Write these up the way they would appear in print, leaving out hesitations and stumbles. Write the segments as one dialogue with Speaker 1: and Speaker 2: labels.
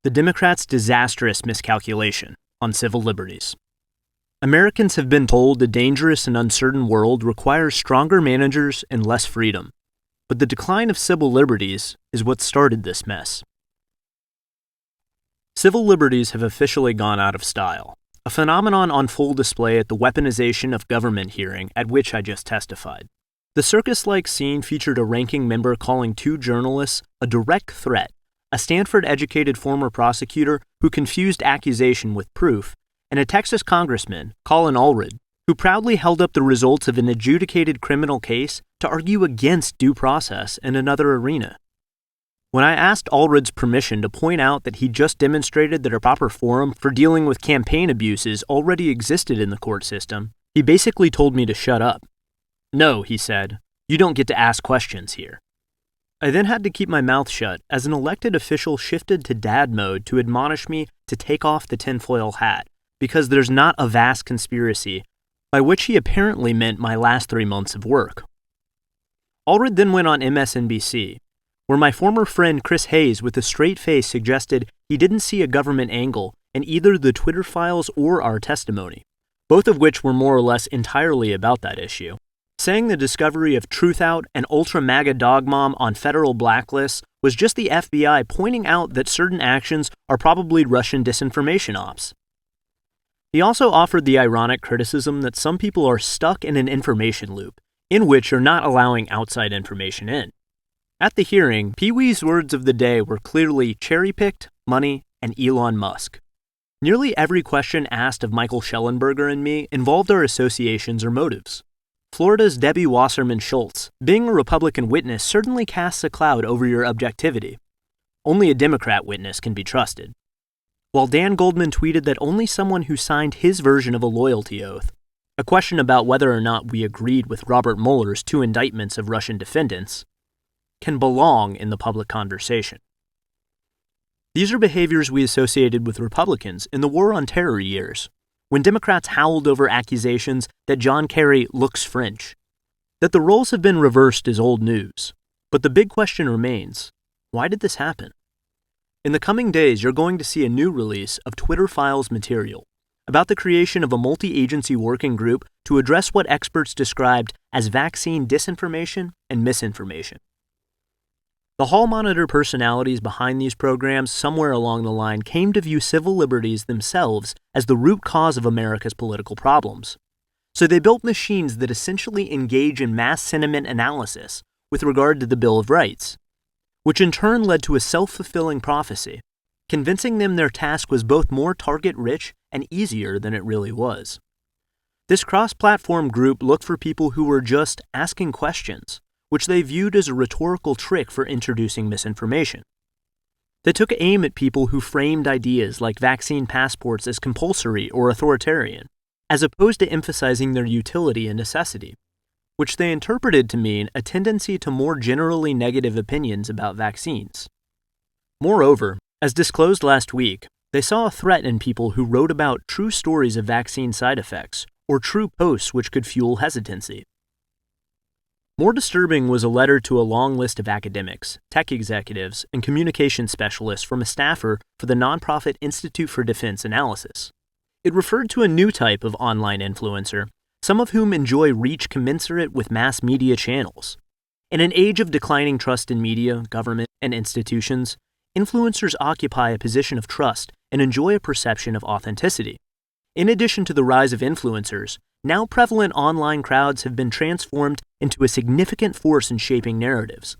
Speaker 1: The Democrats' disastrous miscalculation on civil liberties. Americans have been told the dangerous and uncertain world requires stronger managers and less freedom, but the decline of civil liberties is what started this mess. Civil liberties have officially gone out of style, a phenomenon on full display at the weaponization of government hearing at which I just testified. The circus-like scene featured a ranking member calling two journalists a direct threat, a Stanford-educated former prosecutor who confused accusation with proof, and a Texas congressman, Colin Allred, who proudly held up the results of an adjudicated criminal case to argue against due process in another arena. When I asked Allred's permission to point out that he just demonstrated that a proper forum for dealing with campaign abuses already existed in the court system, he basically told me to shut up. "No," he said, "you don't get to ask questions here." I then had to keep my mouth shut as an elected official shifted to dad mode to admonish me to take off the tinfoil hat, because there's not a vast conspiracy, by which he apparently meant my last 3 months of work. Allred then went on MSNBC, where my former friend Chris Hayes with a straight face suggested he didn't see a government angle in either the Twitter files or our testimony, both of which were more or less entirely about that issue, saying the discovery of Truthout and ultra-MAGA dogmom on federal blacklists was just the FBI pointing out that certain actions are probably Russian disinformation ops. He also offered the ironic criticism that some people are stuck in an information loop, in which you're not allowing outside information in. At the hearing, Pee-wee's words of the day were clearly cherry-picked, money, and Elon Musk. Nearly every question asked of Michael Schellenberger and me involved our associations or motives. Florida's Debbie Wasserman Schultz, being a Republican witness certainly casts a cloud over your objectivity. Only a Democrat witness can be trusted. While Dan Goldman tweeted that only someone who signed his version of a loyalty oath, a question about whether or not we agreed with Robert Mueller's 2 indictments of Russian defendants, can belong in the public conversation. These are behaviors we associated with Republicans in the War on Terror years, when Democrats howled over accusations that John Kerry looks French. That the roles have been reversed is old news, but the big question remains, why did this happen? In the coming days, you're going to see a new release of Twitter Files material about the creation of a multi-agency working group to address what experts described as vaccine disinformation and misinformation. The hall monitor personalities behind these programs somewhere along the line came to view civil liberties themselves as the root cause of America's political problems. So they built machines that essentially engage in mass sentiment analysis with regard to the Bill of Rights, which in turn led to a self-fulfilling prophecy, convincing them their task was both more target-rich and easier than it really was. This cross-platform group looked for people who were just asking questions, which they viewed as a rhetorical trick for introducing misinformation. They took aim at people who framed ideas like vaccine passports as compulsory or authoritarian, as opposed to emphasizing their utility and necessity, which they interpreted to mean a tendency to more generally negative opinions about vaccines. Moreover, as disclosed last week, they saw a threat in people who wrote about true stories of vaccine side effects or true posts which could fuel hesitancy. More disturbing was a letter to a long list of academics, tech executives, and communication specialists from a staffer for the nonprofit Institute for Defense Analysis. It referred to a new type of online influencer, some of whom enjoy reach commensurate with mass media channels. In an age of declining trust in media, government, and institutions, influencers occupy a position of trust and enjoy a perception of authenticity. In addition to the rise of influencers, now prevalent online crowds have been transformed into a significant force in shaping narratives.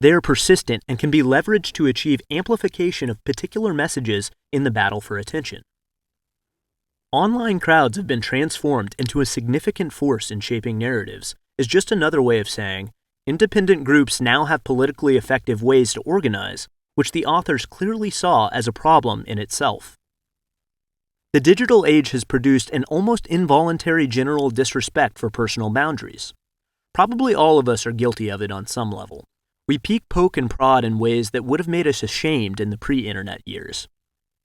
Speaker 1: They are persistent and can be leveraged to achieve amplification of particular messages in the battle for attention. Online crowds have been transformed into a significant force in shaping narratives is just another way of saying independent groups now have politically effective ways to organize, which the authors clearly saw as a problem in itself. The digital age has produced an almost involuntary general disrespect for personal boundaries. Probably all of us are guilty of it on some level. We peek, poke, and prod in ways that would have made us ashamed in the pre-internet years.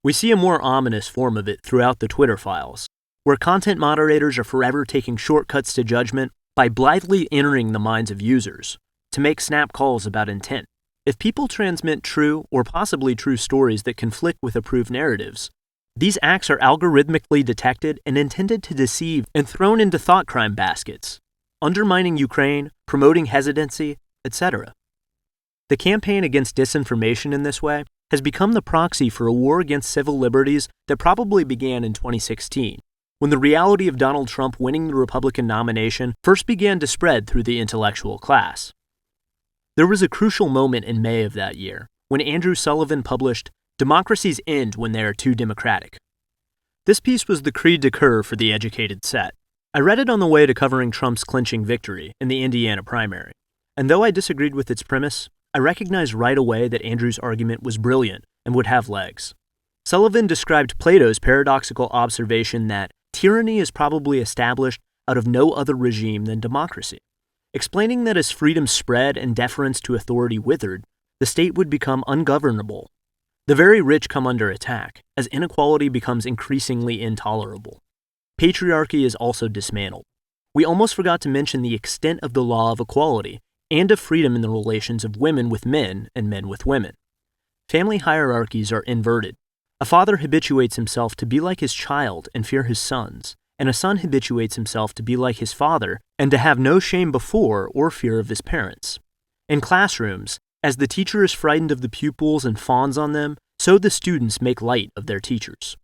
Speaker 1: We see a more ominous form of it throughout the Twitter files, where content moderators are forever taking shortcuts to judgment by blithely entering the minds of users to make snap calls about intent. If people transmit true or possibly true stories that conflict with approved narratives, these acts are algorithmically detected and intended to deceive and thrown into thought crime baskets, undermining Ukraine, promoting hesitancy, etc. The campaign against disinformation in this way has become the proxy for a war against civil liberties that probably began in 2016, when the reality of Donald Trump winning the Republican nomination first began to spread through the intellectual class. There was a crucial moment in May of that year when Andrew Sullivan published "Democracies End When They Are Too Democratic." This piece was the cri de coeur for the educated set. I read it on the way to covering Trump's clinching victory in the Indiana primary, and though I disagreed with its premise, I recognized right away that Andrew's argument was brilliant and would have legs. Sullivan described Plato's paradoxical observation that tyranny is probably established out of no other regime than democracy, explaining that as freedom spread and deference to authority withered, the state would become ungovernable. The very rich come under attack, as inequality becomes increasingly intolerable. Patriarchy is also dismantled. We almost forgot to mention the extent of the law of equality and of freedom in the relations of women with men and men with women. Family hierarchies are inverted. A father habituates himself to be like his child and fear his sons, and a son habituates himself to be like his father and to have no shame before or fear of his parents. In classrooms, as the teacher is frightened of the pupils and fawns on them, so the students make light of their teachers.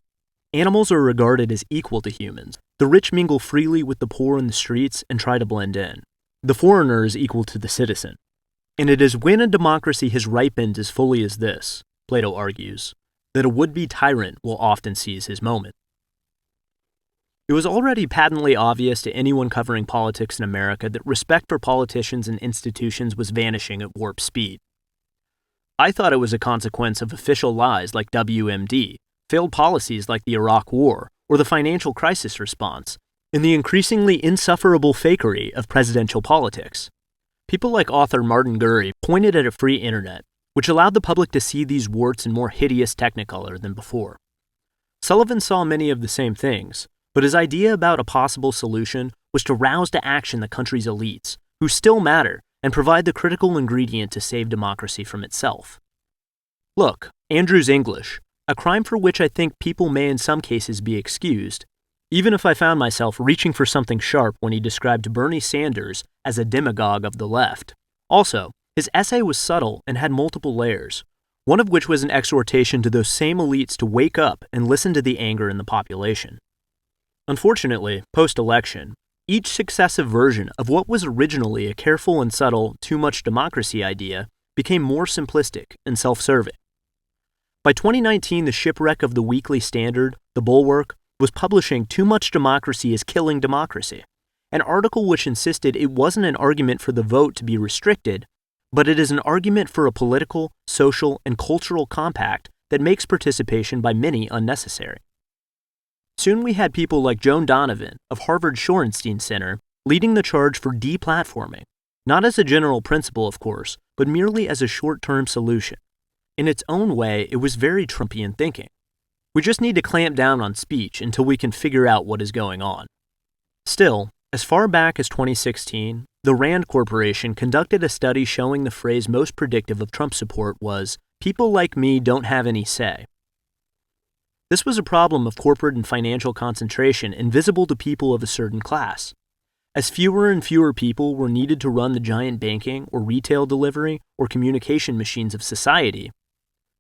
Speaker 1: Animals are regarded as equal to humans. The rich mingle freely with the poor in the streets and try to blend in. The foreigner is equal to the citizen. And it is when a democracy has ripened as fully as this, Plato argues, that a would-be tyrant will often seize his moment. It was already patently obvious to anyone covering politics in America that respect for politicians and institutions was vanishing at warp speed. I thought it was a consequence of official lies like WMD, failed policies like the Iraq War, or the financial crisis response, and the increasingly insufferable fakery of presidential politics. People like author Martin Gurry pointed at a free internet, which allowed the public to see these warts in more hideous technicolor than before. Sullivan saw many of the same things, but his idea about a possible solution was to rouse to action the country's elites, who still matter, and provide the critical ingredient to save democracy from itself. Look, Andrew's English, a crime for which I think people may in some cases be excused, even if I found myself reaching for something sharp when he described Bernie Sanders as a demagogue of the left. Also, his essay was subtle and had multiple layers, one of which was an exhortation to those same elites to wake up and listen to the anger in the population. Unfortunately, post-election, each successive version of what was originally a careful and subtle too much democracy idea became more simplistic and self-serving. By 2019, the shipwreck of the Weekly Standard, The Bulwark, was publishing Too Much Democracy is Killing Democracy, an article which insisted it wasn't an argument for the vote to be restricted, but it is an argument for a political, social, and cultural compact that makes participation by many unnecessary. Soon we had people like Joan Donovan of Harvard Shorenstein Center leading the charge for deplatforming, not as a general principle, of course, but merely as a short-term solution. In its own way, it was very Trumpian thinking. We just need to clamp down on speech until we can figure out what is going on. Still, as far back as 2016, the Rand Corporation conducted a study showing the phrase most predictive of Trump support was, "People like me don't have any say." This was a problem of corporate and financial concentration invisible to people of a certain class. As fewer and fewer people were needed to run the giant banking or retail delivery or communication machines of society,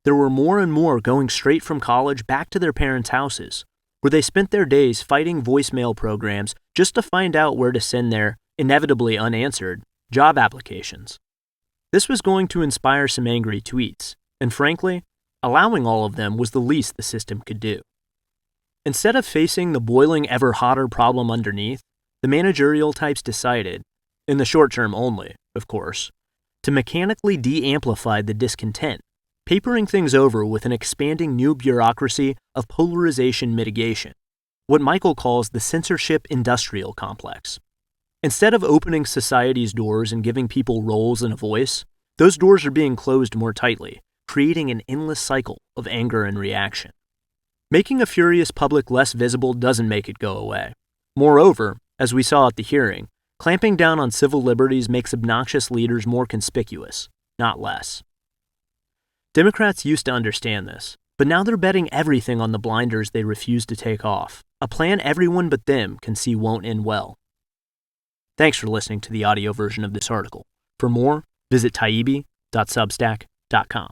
Speaker 1: there were more and more going straight from college back to their parents' houses, where they spent their days fighting voicemail programs just to find out where to send their, inevitably unanswered, job applications. This was going to inspire some angry tweets, and frankly, allowing all of them was the least the system could do. Instead of facing the boiling ever hotter problem underneath, the managerial types decided, in the short term only, of course, to mechanically de-amplify the discontent, papering things over with an expanding new bureaucracy of polarization mitigation, what Michael calls the censorship industrial complex. Instead of opening society's doors and giving people roles and a voice, those doors are being closed more tightly, creating an endless cycle of anger and reaction. Making a furious public less visible doesn't make it go away. Moreover, as we saw at the hearing, clamping down on civil liberties makes obnoxious leaders more conspicuous, not less. Democrats used to understand this, but now they're betting everything on the blinders they refuse to take off, a plan everyone but them can see won't end well. Thanks for listening to the audio version of this article. For more, visit taibbi.substack.com.